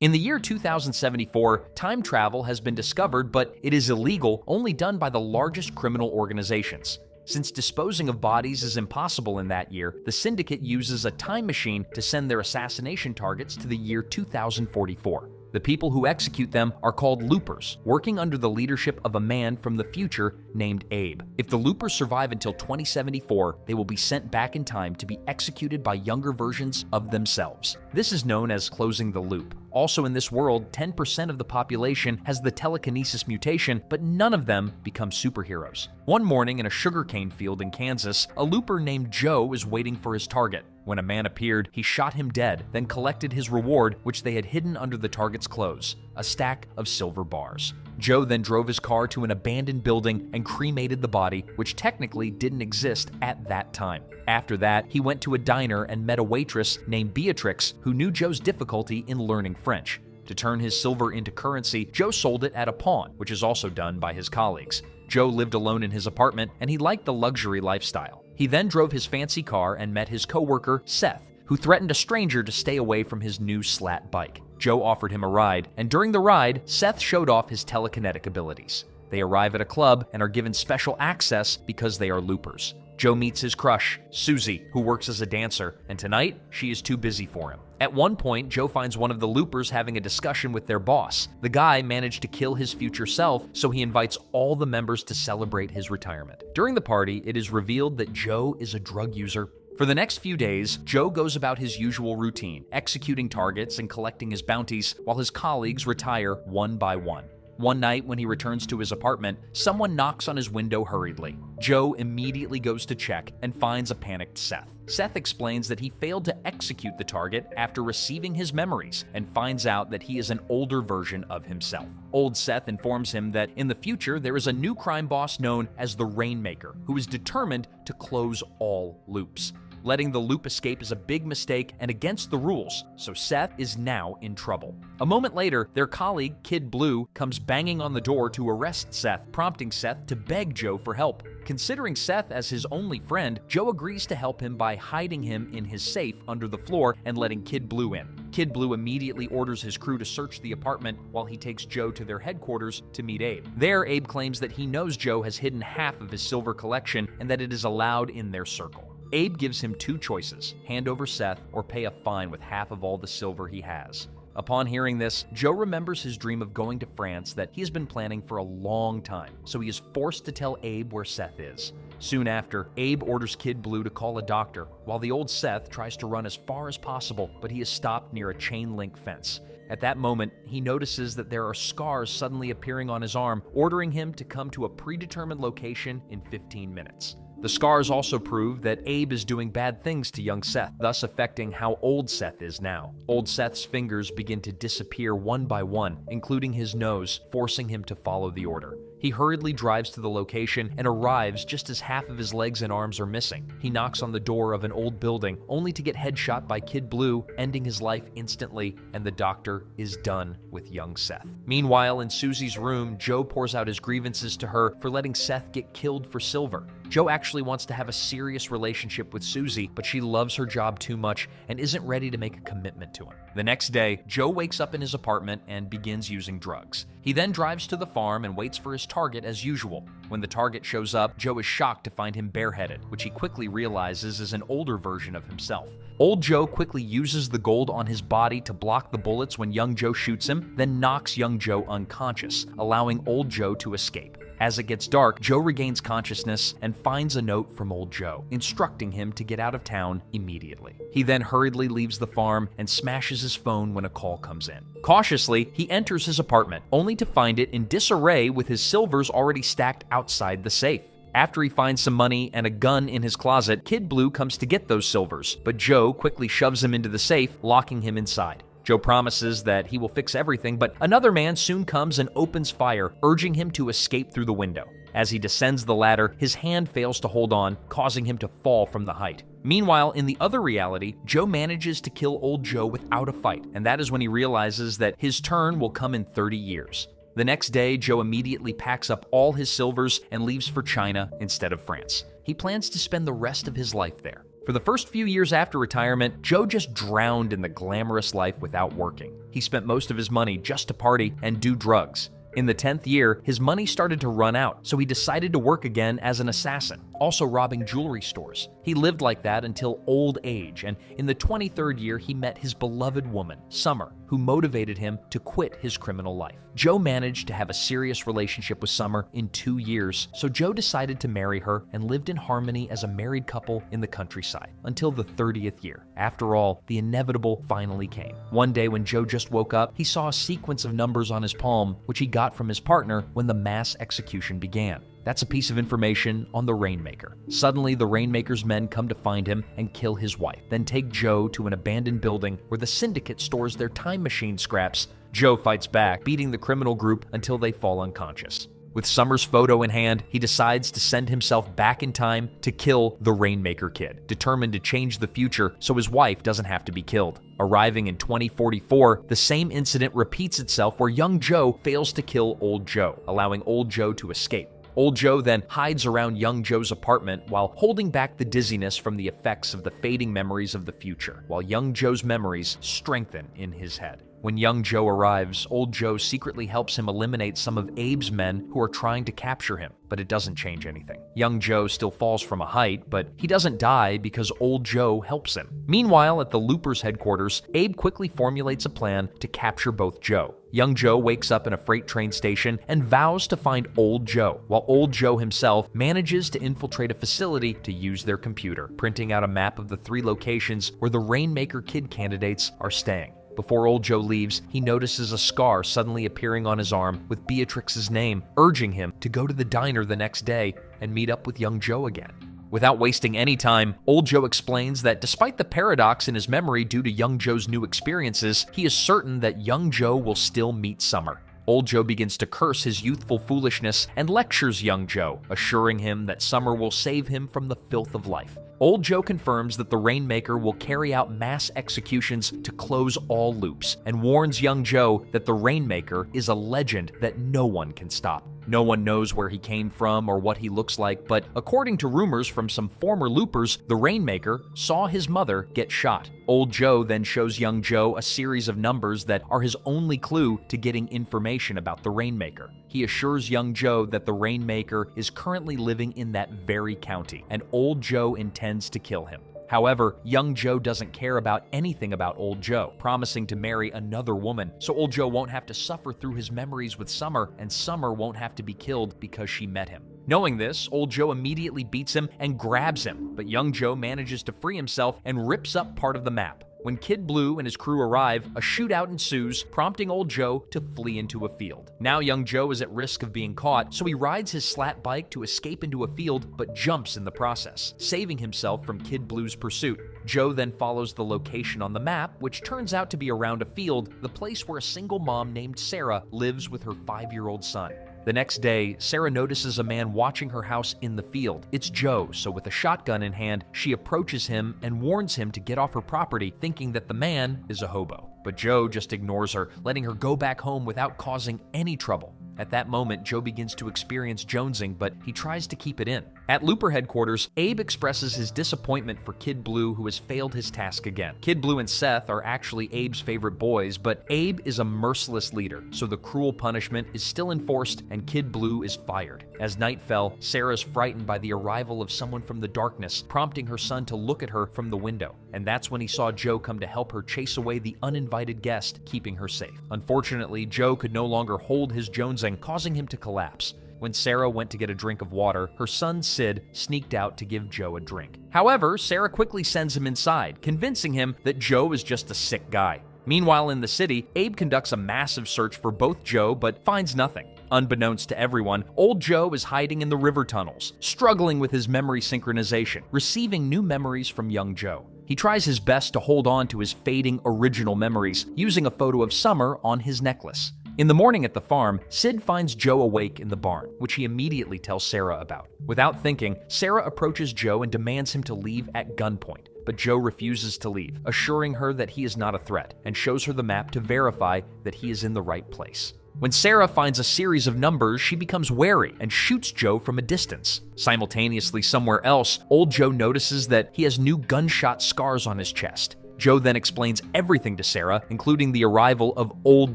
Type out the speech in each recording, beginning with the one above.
In the year 2074, time travel has been discovered, but it is illegal, only done by the largest criminal organizations. Since disposing of bodies is impossible in that year, the syndicate uses a time machine to send their assassination targets to the year 2044. The people who execute them are called loopers, working under the leadership of a man from the future named Abe. If the loopers survive until 2074, they will be sent back in time to be executed by younger versions of themselves. This is known as closing the loop. Also in this world, 10% of the population has the telekinesis mutation, but none of them become superheroes. One morning in a sugarcane field in Kansas, a looper named Joe was waiting for his target. When a man appeared, he shot him dead, then collected his reward, which they had hidden under the target's clothes, a stack of silver bars. Joe then drove his car to an abandoned building and cremated the body, which technically didn't exist at that time. After that, he went to a diner and met a waitress named Beatrix who knew Joe's difficulty in learning French. To turn his silver into currency, Joe sold it at a pawn, which is also done by his colleagues. Joe lived alone in his apartment, and he liked the luxury lifestyle. He then drove his fancy car and met his coworker, Seth, who threatened a stranger to stay away from his new slat bike. Joe offered him a ride, and during the ride, Seth showed off his telekinetic abilities. They arrive at a club and are given special access because they are loopers. Joe meets his crush, Susie, who works as a dancer, and tonight, she is too busy for him. At one point, Joe finds one of the loopers having a discussion with their boss. The guy managed to kill his future self, so he invites all the members to celebrate his retirement. During the party, it is revealed that Joe is a drug user. For the next few days, Joe goes about his usual routine, executing targets and collecting his bounties, while his colleagues retire one by one. One night, when he returns to his apartment, someone knocks on his window hurriedly. Joe immediately goes to check and finds a panicked Seth. Seth explains that he failed to execute the target after receiving his memories and finds out that he is an older version of himself. Old Seth informs him that in the future there is a new crime boss known as the Rainmaker who is determined to close all loops. Letting the loop escape is a big mistake and against the rules, so Seth is now in trouble. A moment later, their colleague, Kid Blue, comes banging on the door to arrest Seth, prompting Seth to beg Joe for help. Considering Seth as his only friend, Joe agrees to help him by hiding him in his safe under the floor and letting Kid Blue in. Kid Blue immediately orders his crew to search the apartment while he takes Joe to their headquarters to meet Abe. There, Abe claims that he knows Joe has hidden half of his silver collection and that it is allowed in their circle. Abe gives him two choices: hand over Seth or pay a fine with half of all the silver he has. Upon hearing this, Joe remembers his dream of going to France that he has been planning for a long time, so he is forced to tell Abe where Seth is. Soon after, Abe orders Kid Blue to call a doctor, while the old Seth tries to run as far as possible, but he is stopped near a chain-link fence. At that moment, he notices that there are scars suddenly appearing on his arm, ordering him to come to a predetermined location in 15 minutes. The scars also prove that Abe is doing bad things to young Seth, thus affecting how old Seth is now. Old Seth's fingers begin to disappear one by one, including his nose, forcing him to follow the order. He hurriedly drives to the location and arrives just as half of his legs and arms are missing. He knocks on the door of an old building, only to get headshot by Kid Blue, ending his life instantly, and the doctor is done with young Seth. Meanwhile, in Susie's room, Joe pours out his grievances to her for letting Seth get killed for silver. Joe actually wants to have a serious relationship with Susie, but she loves her job too much and isn't ready to make a commitment to him. The next day, Joe wakes up in his apartment and begins using drugs. He then drives to the farm and waits for his target as usual. When the target shows up, Joe is shocked to find him bareheaded, which he quickly realizes is an older version of himself. Old Joe quickly uses the gold on his body to block the bullets when young Joe shoots him, then knocks young Joe unconscious, allowing old Joe to escape. As it gets dark, Joe regains consciousness and finds a note from old Joe, instructing him to get out of town immediately. He then hurriedly leaves the farm and smashes his phone when a call comes in. Cautiously, he enters his apartment, only to find it in disarray with his silvers already stacked outside the safe. After he finds some money and a gun in his closet, Kid Blue comes to get those silvers, but Joe quickly shoves him into the safe, locking him inside. Joe promises that he will fix everything, but another man soon comes and opens fire, urging him to escape through the window. As he descends the ladder, his hand fails to hold on, causing him to fall from the height. Meanwhile, in the other reality, Joe manages to kill old Joe without a fight, and that is when he realizes that his turn will come in 30 years. The next day, Joe immediately packs up all his silvers and leaves for China instead of France. He plans to spend the rest of his life there. For the first few years after retirement, Joe just drowned in the glamorous life without working. he spent most of his money just to party and do drugs. In the 10th year, his money started to run out, so he decided to work again as an assassin, also robbing jewelry stores. He lived like that until old age, and in the 23rd year, he met his beloved woman, Summer, who motivated him to quit his criminal life. Joe managed to have a serious relationship with Summer in 2 years, so Joe decided to marry her and lived in harmony as a married couple in the countryside until the 30th year. After all, the inevitable finally came. One day when Joe just woke up, he saw a sequence of numbers on his palm, which he got from his partner when the mass execution began. That's a piece of information on the Rainmaker. Suddenly, the Rainmaker's men come to find him and kill his wife, then take Joe to an abandoned building where the syndicate stores their time machine scraps. Joe fights back, beating the criminal group until they fall unconscious. With Summer's photo in hand, he decides to send himself back in time to kill the Rainmaker Kid, determined to change the future so his wife doesn't have to be killed. Arriving in 2044, the same incident repeats itself where young Joe fails to kill old Joe, allowing old Joe to escape. Old Joe then hides around young Joe's apartment while holding back the dizziness from the effects of the fading memories of the future, while young Joe's memories strengthen in his head. When young Joe arrives, old Joe secretly helps him eliminate some of Abe's men who are trying to capture him, but it doesn't change anything. Young Joe still falls from a height, but he doesn't die because old Joe helps him. Meanwhile, at the Loopers' headquarters, Abe quickly formulates a plan to capture both Joe. Young Joe wakes up in a freight train station and vows to find old Joe, while old Joe himself manages to infiltrate a facility to use their computer, printing out a map of the 3 locations where the Rainmaker Kid candidates are staying. Before old Joe leaves, he notices a scar suddenly appearing on his arm with Beatrix's name, urging him to go to the diner the next day and meet up with young Joe again. Without wasting any time, old Joe explains that despite the paradox in his memory due to young Joe's new experiences, he is certain that young Joe will still meet Summer. Old Joe begins to curse his youthful foolishness and lectures young Joe, assuring him that Summer will save him from the filth of life. Old Joe confirms that the Rainmaker will carry out mass executions to close all loops, and warns young Joe that the Rainmaker is a legend that no one can stop. No one knows where he came from or what he looks like, but according to rumors from some former loopers, the Rainmaker saw his mother get shot. Old Joe then shows young Joe a series of numbers that are his only clue to getting information about the Rainmaker. He assures young Joe that the Rainmaker is currently living in that very county, and old Joe intends to kill him. However, young Joe doesn't care about anything about old Joe, promising to marry another woman, so old Joe won't have to suffer through his memories with Summer, and Summer won't have to be killed because she met him. Knowing this, old Joe immediately beats him and grabs him, but young Joe manages to free himself and rips up part of the map. When Kid Blue and his crew arrive, a shootout ensues, prompting old Joe to flee into a field. Now young Joe is at risk of being caught, so he rides his slat bike to escape into a field, but jumps in the process, saving himself from Kid Blue's pursuit. Joe then follows the location on the map, which turns out to be around a field, the place where a single mom named Sarah lives with her 5-year-old son. The next day, Sarah notices a man watching her house in the field. It's Joe, so with a shotgun in hand, she approaches him and warns him to get off her property, thinking that the man is a hobo. But Joe just ignores her, letting her go back home without causing any trouble. At that moment, Joe begins to experience jonesing, but he tries to keep it in. At Looper headquarters, Abe expresses his disappointment for Kid Blue, who has failed his task again. Kid Blue and Seth are actually Abe's favorite boys, but Abe is a merciless leader, so the cruel punishment is still enforced and Kid Blue is fired. As night fell, Sarah is frightened by the arrival of someone from the darkness, prompting her son to look at her from the window. And that's when he saw Joe come to help her chase away the uninvited guest, keeping her safe. Unfortunately, Joe could no longer hold his jonesing, causing him to collapse. When Sarah went to get a drink of water, her son Sid sneaked out to give Joe a drink. However, Sarah quickly sends him inside, convincing him that Joe is just a sick guy. Meanwhile, in the city, Abe conducts a massive search for both Joe, but finds nothing. Unbeknownst to everyone, old Joe is hiding in the river tunnels, struggling with his memory synchronization, receiving new memories from young Joe. He tries his best to hold on to his fading original memories, using a photo of Summer on his necklace. In the morning at the farm, Sid finds Joe awake in the barn, which he immediately tells Sarah about. Without thinking, Sarah approaches Joe and demands him to leave at gunpoint. But Joe refuses to leave, assuring her that he is not a threat, and shows her the map to verify that he is in the right place. When Sarah finds a series of numbers, she becomes wary and shoots Joe from a distance. Simultaneously, somewhere else, old Joe notices that he has new gunshot scars on his chest. Joe then explains everything to Sarah, including the arrival of Old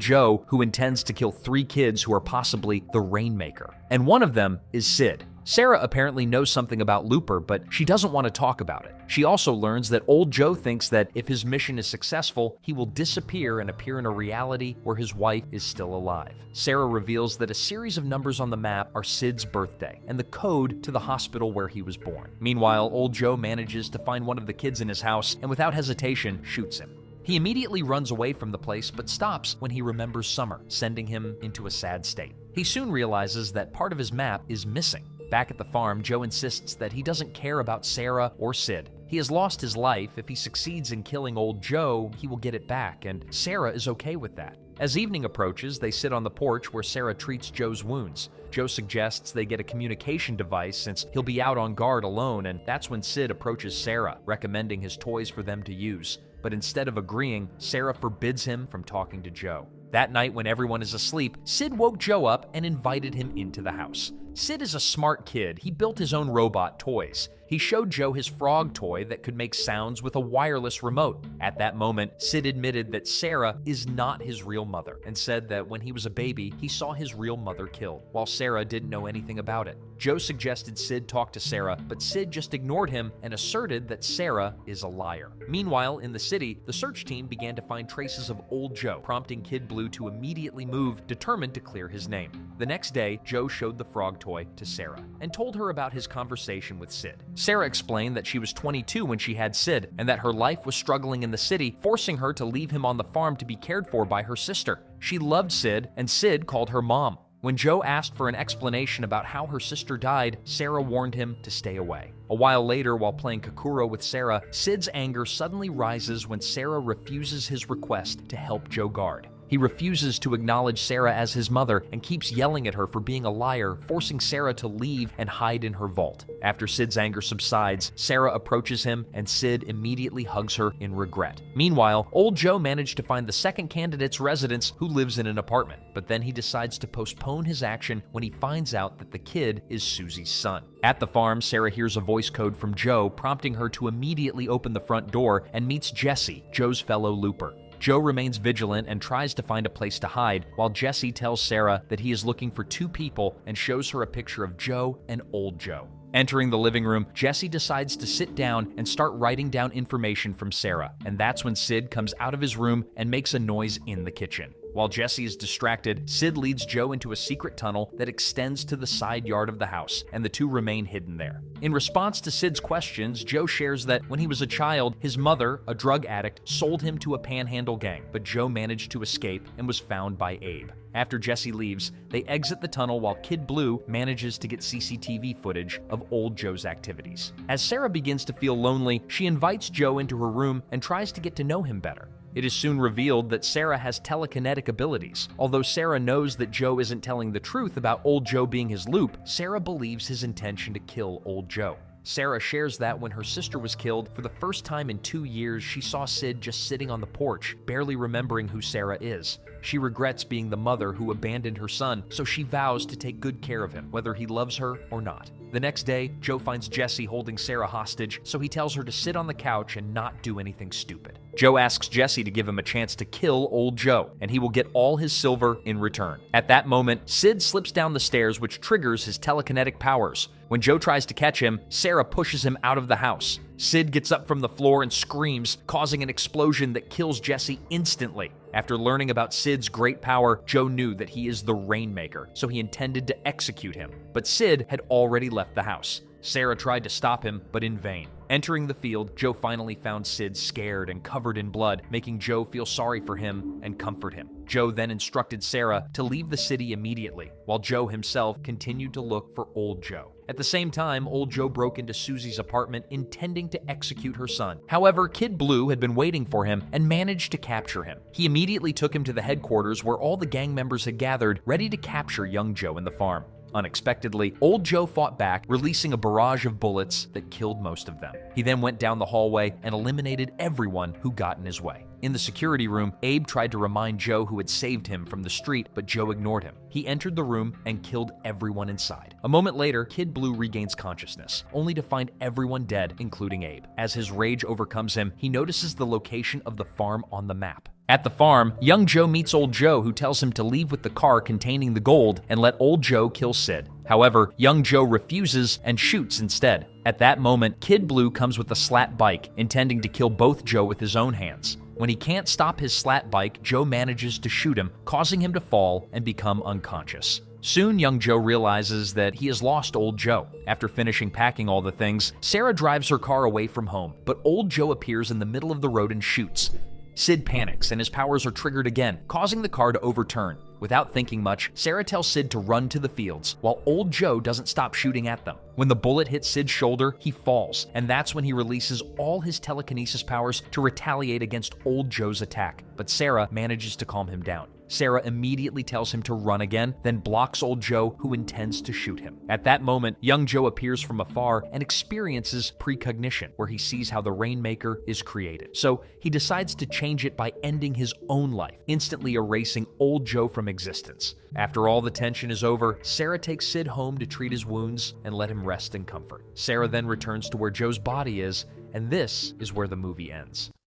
Joe, who intends to kill 3 kids who are possibly the Rainmaker. And one of them is Sid. Sarah apparently knows something about Looper, but she doesn't want to talk about it. She also learns that Old Joe thinks that if his mission is successful, he will disappear and appear in a reality where his wife is still alive. Sarah reveals that a series of numbers on the map are Sid's birthday and the code to the hospital where he was born. Meanwhile, Old Joe manages to find one of the kids in his house and without hesitation shoots him. He immediately runs away from the place but stops when he remembers Summer, sending him into a sad state. He soon realizes that part of his map is missing. Back at the farm, Joe insists that he doesn't care about Sarah or Sid. He has lost his life. If he succeeds in killing Old Joe, he will get it back, and Sarah is okay with that. As evening approaches, they sit on the porch where Sarah treats Joe's wounds. Joe suggests they get a communication device since he'll be out on guard alone, and that's when Sid approaches Sarah, recommending his toys for them to use. But instead of agreeing, Sarah forbids him from talking to Joe. That night, when everyone is asleep, Sid woke Joe up and invited him into the house. Sid is a smart kid. He built his own robot toys. He showed Joe his frog toy that could make sounds with a wireless remote. At that moment, Sid admitted that Sarah is not his real mother and said that when he was a baby, he saw his real mother killed, while Sarah didn't know anything about it. Joe suggested Sid talk to Sarah, but Sid just ignored him and asserted that Sarah is a liar. Meanwhile, in the city, the search team began to find traces of Old Joe, prompting Kid Blue to immediately move, determined to clear his name. The next day, Joe showed the frog toy to Sarah and told her about his conversation with Sid. Sarah explained that she was 22 when she had Sid and that her life was struggling in the city, forcing her to leave him on the farm to be cared for by her sister. She loved Sid, and Sid called her mom. When Joe asked for an explanation about how her sister died, Sarah warned him to stay away. A while later, while playing Kakuro with Sarah, Sid's anger suddenly rises when Sarah refuses his request to help Joe guard. He refuses to acknowledge Sarah as his mother and keeps yelling at her for being a liar, forcing Sarah to leave and hide in her vault. After Sid's anger subsides, Sarah approaches him and Sid immediately hugs her in regret. Meanwhile, Old Joe managed to find the second candidate's residence, who lives in an apartment, but then he decides to postpone his action when he finds out that the kid is Susie's son. At the farm, Sarah hears a voice code from Joe, prompting her to immediately open the front door and meets Jesse, Joe's fellow looper. Joe remains vigilant and tries to find a place to hide, while Jesse tells Sarah that he is looking for 2 people and shows her a picture of Joe and Old Joe. Entering the living room, Jesse decides to sit down and start writing down information from Sarah, and that's when Sid comes out of his room and makes a noise in the kitchen. While Jesse is distracted, Sid leads Joe into a secret tunnel that extends to the side yard of the house, and the 2 remain hidden there. In response to Sid's questions, Joe shares that when he was a child, his mother, a drug addict, sold him to a panhandle gang, but Joe managed to escape and was found by Abe. After Jesse leaves, they exit the tunnel while Kid Blue manages to get CCTV footage of Old Joe's activities. As Sarah begins to feel lonely, she invites Joe into her room and tries to get to know him better. It is soon revealed that Sarah has telekinetic abilities. Although Sarah knows that Joe isn't telling the truth about Old Joe being his loop, Sarah believes his intention to kill Old Joe. Sarah shares that when her sister was killed, for the first time in 2 years, she saw Sid just sitting on the porch, barely remembering who Sarah is. She regrets being the mother who abandoned her son, so she vows to take good care of him, whether he loves her or not. The next day, Joe finds Jesse holding Sarah hostage, so he tells her to sit on the couch and not do anything stupid. Joe asks Jesse to give him a chance to kill Old Joe, and he will get all his silver in return. At that moment, Sid slips down the stairs, which triggers his telekinetic powers. When Joe tries to catch him, Sarah pushes him out of the house. Sid gets up from the floor and screams, causing an explosion that kills Jesse instantly. After learning about Sid's great power, Joe knew that he is the Rainmaker, so he intended to execute him. But Sid had already left the house. Sarah tried to stop him, but in vain. Entering the field, Joe finally found Sid scared and covered in blood, making Joe feel sorry for him and comfort him. Joe then instructed Sarah to leave the city immediately, while Joe himself continued to look for Old Joe. At the same time, Old Joe broke into Susie's apartment, intending to execute her son. However, Kid Blue had been waiting for him and managed to capture him. He immediately took him to the headquarters where all the gang members had gathered, ready to capture young Joe in the farm. Unexpectedly, Old Joe fought back, releasing a barrage of bullets that killed most of them. He then went down the hallway and eliminated everyone who got in his way. In the security room, Abe tried to remind Joe who had saved him from the street, but Joe ignored him. He entered the room and killed everyone inside. A moment later, Kid Blue regains consciousness, only to find everyone dead, including Abe. As his rage overcomes him, he notices the location of the farm on the map. At the farm, young Joe meets Old Joe, who tells him to leave with the car containing the gold and let Old Joe kill Sid. However, young Joe refuses and shoots instead. At that moment, Kid Blue comes with a slat bike, intending to kill both Joe with his own hands. When he can't stop his slat bike, Joe manages to shoot him, causing him to fall and become unconscious. Soon, young Joe realizes that he has lost Old Joe. After finishing packing all the things, Sarah drives her car away from home, but Old Joe appears in the middle of the road and shoots. Sid panics and his powers are triggered again, causing the car to overturn. Without thinking much, Sarah tells Sid to run to the fields, while Old Joe doesn't stop shooting at them. When the bullet hits Sid's shoulder, he falls, and that's when he releases all his telekinesis powers to retaliate against Old Joe's attack. But Sarah manages to calm him down. Sarah immediately tells him to run again, then blocks Old Joe, who intends to shoot him. At that moment, young Joe appears from afar and experiences precognition, where he sees how the Rainmaker is created. So he decides to change it by ending his own life, instantly erasing Old Joe from existence. After all the tension is over, Sarah takes Sid home to treat his wounds and let him rest in comfort. Sarah then returns to where Joe's body is, and this is where the movie ends.